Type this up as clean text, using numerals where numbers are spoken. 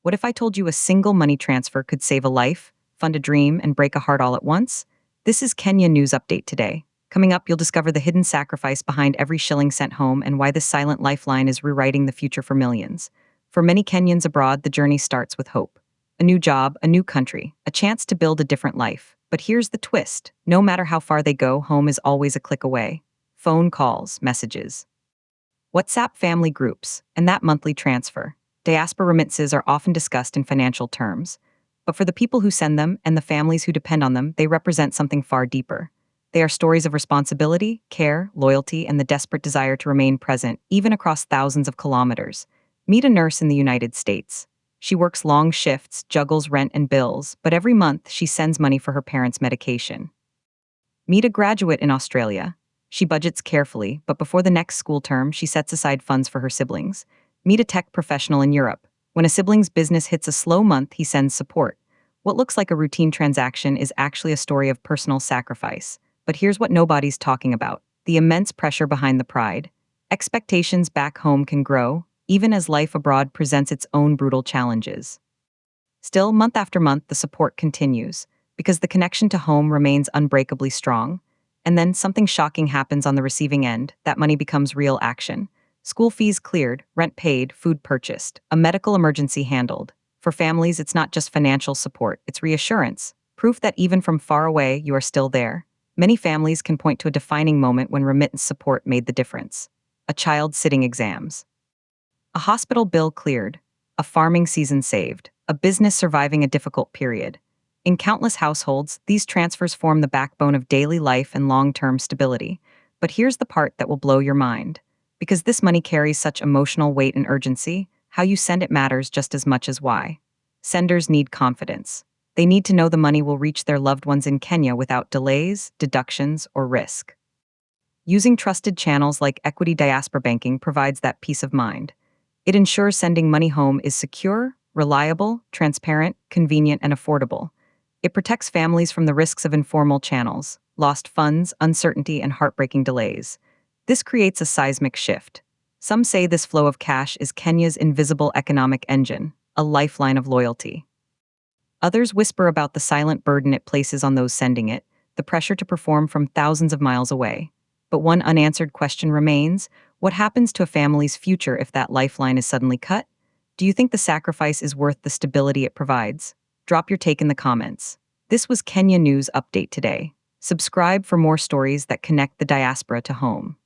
What if I told you a single money transfer could save a life, fund a dream, and break a heart all at once? This is Kenya News Update today. Coming up, you'll discover the hidden sacrifice behind every shilling sent home and why this silent lifeline is rewriting the future for millions. For many Kenyans abroad, the journey starts with hope. A new job, a new country, a chance to build a different life. But here's the twist. No matter how far they go, home is always a click away. Phone calls, messages, WhatsApp family groups, and that monthly transfer. Diaspora remittances are often discussed in financial terms, but for the people who send them and the families who depend on them, they represent something far deeper. They are stories of responsibility, care, loyalty, and the desperate desire to remain present, even across thousands of kilometers. Meet a nurse in the United States. She works long shifts, juggles rent and bills, but every month she sends money for her parents' medication. Meet a graduate in Australia. She budgets carefully, but before the next school term, she sets aside funds for her siblings. Meet a tech professional in Europe. When a sibling's business hits a slow month, he sends support. What looks like a routine transaction is actually a story of personal sacrifice. But here's what nobody's talking about: the immense pressure behind the pride. Expectations back home can grow, even as life abroad presents its own brutal challenges. Still, month after month, the support continues, because the connection to home remains unbreakably strong. And then something shocking happens on the receiving end. That money becomes real action. School fees cleared, rent paid, food purchased, a medical emergency handled. For families, it's not just financial support, it's reassurance, proof that even from far away, you are still there. Many families can point to a defining moment when remittance support made the difference. A child sitting exams, a hospital bill cleared, a farming season saved, a business surviving a difficult period. In countless households, these transfers form the backbone of daily life and long-term stability. But here's the part that will blow your mind. Because this money carries such emotional weight and urgency, how you send it matters just as much as why. Senders need confidence. They need to know the money will reach their loved ones in Kenya without delays, deductions, or risk. Using trusted channels like Equity Diaspora Banking provides that peace of mind. It ensures sending money home is secure, reliable, transparent, convenient, and affordable. It protects families from the risks of informal channels, lost funds, uncertainty, and heartbreaking delays. This creates a seismic shift. Some say this flow of cash is Kenya's invisible economic engine, a lifeline of loyalty. Others whisper about the silent burden it places on those sending it, the pressure to perform from thousands of miles away. But one unanswered question remains: what happens to a family's future if that lifeline is suddenly cut? Do you think the sacrifice is worth the stability it provides? Drop your take in the comments. This was Kenya News Update today. Subscribe for more stories that connect the diaspora to home.